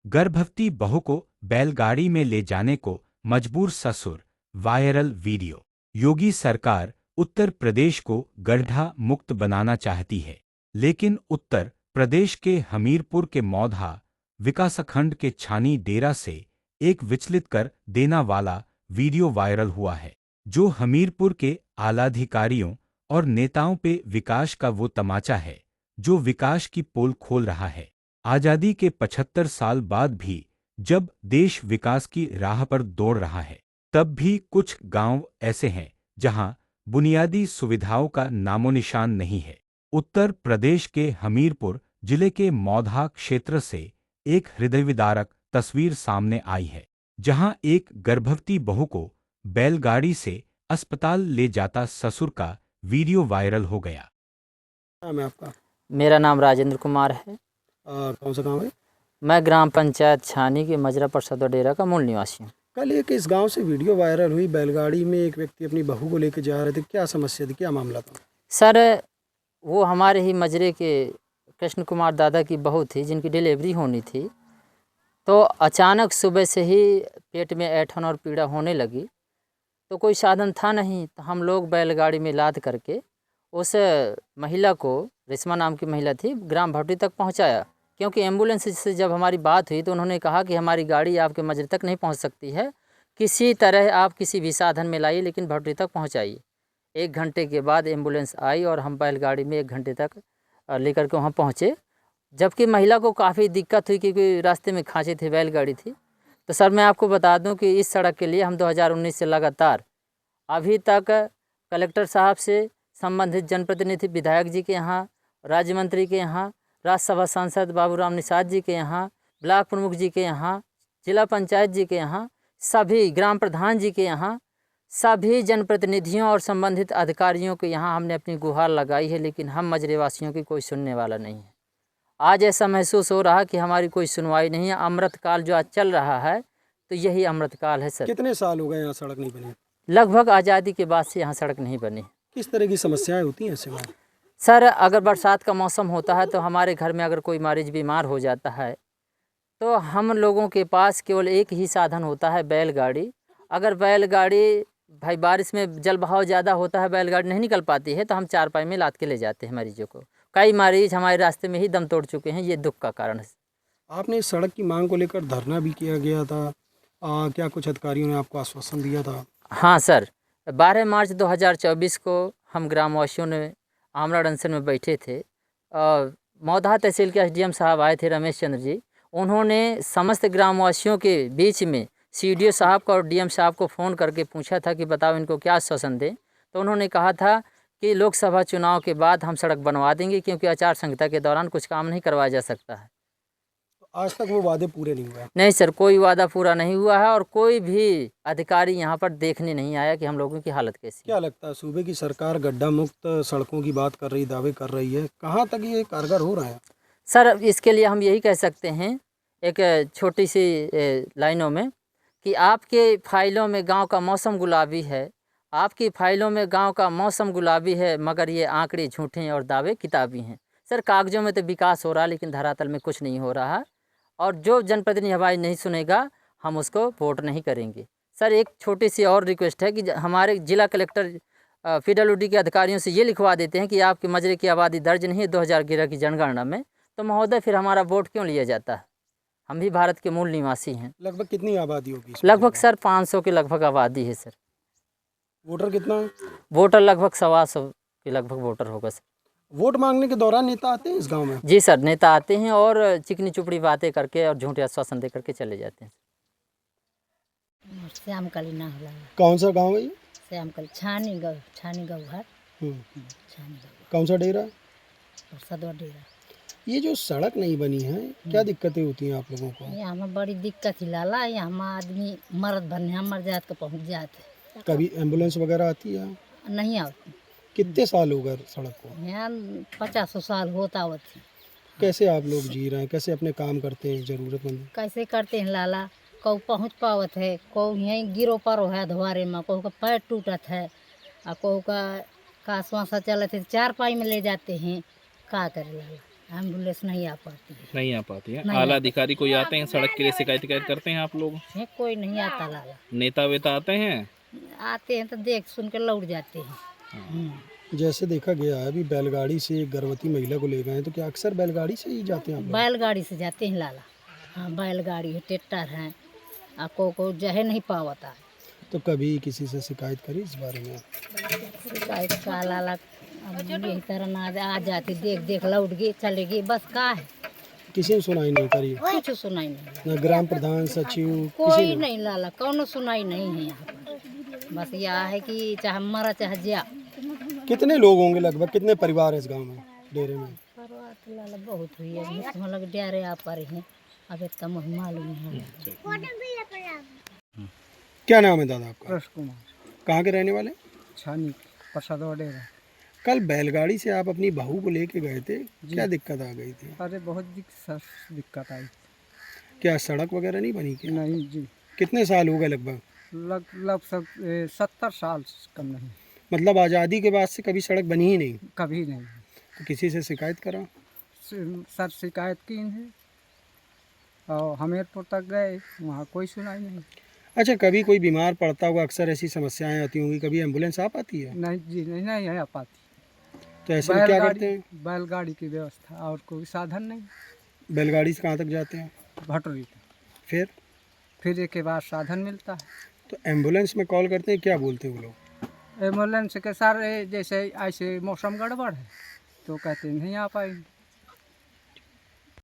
गर्भवती बहू को बैलगाड़ी में ले जाने को मजबूर ससुर, वायरल वीडियो। योगी सरकार उत्तर प्रदेश को गड्ढा मुक्त बनाना चाहती है, लेकिन उत्तर प्रदेश के हमीरपुर के मौधा विकासखंड के छानी डेरा से एक विचलित कर देना वाला वीडियो वायरल हुआ है, जो हमीरपुर के आलाधिकारियों और नेताओं पे विकास का वो तमाचा है जो विकास की पोल खोल रहा है। आजादी के 75 साल बाद भी जब देश विकास की राह पर दौड़ रहा है, तब भी कुछ गांव ऐसे हैं जहां बुनियादी सुविधाओं का नामोनिशान नहीं है। उत्तर प्रदेश के हमीरपुर जिले के मौधा क्षेत्र से एक हृदयविदारक तस्वीर सामने आई है, जहां एक गर्भवती बहू को बैलगाड़ी से अस्पताल ले जाता ससुर का वीडियो वायरल हो गया। नाम है आपका? मेरा नाम राजेंद्र कुमार है। कौन सा गांव है? मैं ग्राम पंचायत छानी के मजरा परसदवा डेरा का मूल निवासी हूँ। कल एक इस गांव से वीडियो वायरल हुई, बैलगाड़ी में एक व्यक्ति अपनी बहू को लेकर जा रहे थे। क्या समस्या थी, क्या मामला था? सर, वो हमारे ही मजरे के कृष्ण कुमार दादा की बहू थी जिनकी डिलीवरी होनी थी। तो अचानक सुबह से ही पेट में ऐंठन और पीड़ा होने लगी, तो कोई साधन था नहीं, तो हम लोग बैलगाड़ी में लाद करके उस महिला को, रेशमा नाम की महिला थी, ग्राम भटरी तक पहुंचाया। क्योंकि एम्बुलेंस से जब हमारी बात हुई तो उन्होंने कहा कि हमारी गाड़ी आपके मजरे तक नहीं पहुंच सकती है, किसी तरह आप किसी भी साधन में लाइए लेकिन भटरी तक पहुंचाइए। 1 घंटे के बाद एम्बुलेंस आई और हम बैलगाड़ी में 1 घंटे तक लेकर के वहाँ पहुँचे, जबकि महिला को काफ़ी दिक्कत हुई क्योंकि रास्ते में खांचे थे, बैलगाड़ी थी। तो सर, मैं आपको बता दूं कि इस सड़क के लिए हम 2019 से लगातार अभी तक कलेक्टर साहब से, संबंधित जनप्रतिनिधि विधायक जी के यहाँ, राज्य मंत्री के यहाँ, राज्यसभा सांसद बाबूराम निषाद जी के यहाँ, ब्लॉक प्रमुख जी के यहाँ, जिला पंचायत जी के यहाँ, सभी ग्राम प्रधान जी के यहाँ, सभी जनप्रतिनिधियों और संबंधित अधिकारियों के यहाँ हमने अपनी गुहार लगाई है, लेकिन हम मजरेवासियों की कोई सुनने वाला नहीं है। आज ऐसा महसूस हो रहा कि हमारी कोई सुनवाई नहीं है। अमृतकाल जो आज चल रहा है, तो यही अमृतकाल है सर। कितने साल हो गए यहाँ सड़क नहीं बनी? लगभग आज़ादी के बाद से यहाँ सड़क नहीं बनी। किस तरह की समस्याएं होती हैं ऐसे में? सर, अगर बरसात का मौसम होता है तो हमारे घर में अगर कोई मरीज बीमार हो जाता है तो हम लोगों के पास केवल एक ही साधन होता है, बैलगाड़ी। अगर बैलगाड़ी, भाई बारिश में जल बहाव ज़्यादा होता है, बैलगाड़ी नहीं निकल पाती है, तो हम चारपाई में लाद के ले जाते हैं मरीजों को। कई मरीज हमारे रास्ते में ही दम तोड़ चुके हैं, ये दुख का कारण है। आपने इस सड़क की मांग को लेकर धरना भी किया गया था, क्या कुछ अधिकारियों ने आपको आश्वासन दिया था? हाँ सर, 12 मार्च 2024 को हम ग्रामवासियों ने आमरण अनशन में बैठे थे। मौधा तहसील के एसडीएम साहब आए थे, रमेश चंद्र जी। उन्होंने समस्त ग्रामवासियों के बीच में सीडीओ साहब को और डीएम साहब को फ़ोन करके पूछा था कि बताओ इनको क्या आश्वासन दें। तो उन्होंने कहा था कि लोकसभा चुनाव के बाद हम सड़क बनवा देंगे, क्योंकि आचार संहिता के दौरान कुछ काम नहीं करवाया जा सकता है। आज तक वो वादे पूरे नहीं हुए? नहीं सर, कोई वादा पूरा नहीं हुआ है और कोई भी अधिकारी यहाँ पर देखने नहीं आया कि हम लोगों की हालत कैसी है। क्या लगता है, सूबे की सरकार गड्ढा मुक्त सड़कों की बात कर रही, दावे कर रही है, कहाँ तक ये कारगर हो रहा है? सर, इसके लिए हम यही कह सकते हैं एक छोटी सी लाइनों में कि आपके फाइलों में गांव का मौसम गुलाबी है, आपकी फाइलों में गांव का मौसम गुलाबी है, मगर ये आंकड़े झूठे हैं और दावे किताबी हैं। सर, कागजों में तो विकास हो रहा है लेकिन धरातल में कुछ नहीं हो रहा है, और जो जनप्रतिनिधि हमारी नहीं सुनेगा हम उसको वोट नहीं करेंगे। सर, एक छोटी सी और रिक्वेस्ट है कि हमारे जिला कलेक्टर पीडब्ल्यूडी के अधिकारियों से ये लिखवा देते हैं कि आपके मजरे की आबादी दर्ज नहीं है 2011 की जनगणना में, तो महोदय फिर हमारा वोट क्यों लिया जाता है? हम भी भारत के मूल निवासी हैं। लगभग कितनी आबादी होगी? लगभग सर 500 के लगभग आबादी है सर। वोटर कितना है? वोटर लगभग 125 के लगभग वोटर होगा सर। वोट मांगने के दौरान नेता आते हैं इस गांव में? जी सर, नेता आते हैं और चिकनी चुपड़ी बातें करके और झूठे आश्वासन दे करके चले जाते हैं। श्याम काली ना होला। कौन सा गांव है ये? श्याम काली छानी गौ है। छानी गौ। कौन सा डेरा? परसदवा डेरा। ये जो सड़क नहीं बनी है, क्या दिक्कतें होती हैं आप लोगों को? यहाँ में बड़ी दिक्कत ही लाला, यहाँ में आदमी मरद भन्या मर जात के पहुँच जाते। कभी एम्बुलेंस वगैरह आती है? नहीं आती। कितने साल हो गए सड़क को? यहाँ 50 साल होता होती। कैसे आप लोग जी रहे हैं, कैसे अपने काम करते हैं जरूरतमंद? कैसे करते हैं लाला, कौ पहुँच पावत है, कौ यहीं गिरो परो है धुआरे में, कौ का पैर टूटत है, और कौ का श्वासा चलत है, 4 पाई में ले जाते हैं। का करे लाला? एम्बुलेंस नहीं आ पाती है। नहीं आ पाती है। नहीं आला आ- अधिकारी कोई आते हैं सड़क के लिए, शिकायत करते हैं आप लोग? है कोई नहीं आता लाला, नेता वेता आते हैं? आते हैं तो देख सुन के लौट जाते हैं। जैसे देखा गया है अभी बैलगाड़ी से एक गर्भवती महिला को ले गए हैं, तो क्या अक्सर बैलगाड़ी से ही जाते हैं आप लोग? बैलगाड़ी से जाते हैं लाला। हाँ बैलगाड़ी है, ट्रैक्टर है, आपको को जहे नहीं पावता है। तो कभी किसी से शिकायत करी इस बारे में? शिकायत का लाला अब यही तरह ना आ जाती, देख देख लौट गई चले गई, बस का है, किसी ने सुनाई नहीं करी? कुछ सुनाई नहीं, न ग्राम प्रधान, सचिव, कोई किसी ने? नहीं लाला, कौनो सुनाई नहीं है यहाँ पर। बस यह है कि चाहे मरा चाहे जा। कितने लोग होंगे लगभग, कितने परिवार है इस गांव में, डेरे में? परवाह तो लाला बहुत हुई है, हम लोग डेरे आ पा रहे हैं, अब इतना मुझे मालूम है। क्या नाम है दादा आपका? कृष्ण कुमार, कहाँ के रहने वाले? छानी प्रसाद वडेरा। कल बैलगाड़ी से आप अपनी बहू को लेके गए थे, क्या दिक्कत आ गई थी? अरे बहुत दिक्कत आई। क्या सड़क वगैरह नहीं बनी क्या? नहीं जी, कितने साल हो गए लगभग? लगभग 70 साल से कम नहीं, मतलब आज़ादी के बाद से कभी सड़क बनी ही नहीं? कभी नहीं। तो किसी से शिकायत करा? सर शिकायत की है और हमीरपुर तक गए, वहाँ कोई सुनाई नहीं। अच्छा, कभी कोई बीमार पड़ता होगा, अक्सर ऐसी समस्याएं आती होंगी, कभी एम्बुलेंस आ पाती है? नहीं जी, नहीं आ पाती। तो ऐसे में क्या करते हैं? बैलगाड़ी की व्यवस्था और कोई साधन नहीं। बैलगाड़ी से कहाँ तक जाते हैं? भटोरी तक। फिर एक के बाद साधन मिलता है। तो एम्बुलेंस में कॉल करते हैं, क्या बोलते हैं वो लोग? एम्बुलेंस के सर जैसे ऐसे मौसम गड़बड़ है तो कहते नहीं आ पाएंगे।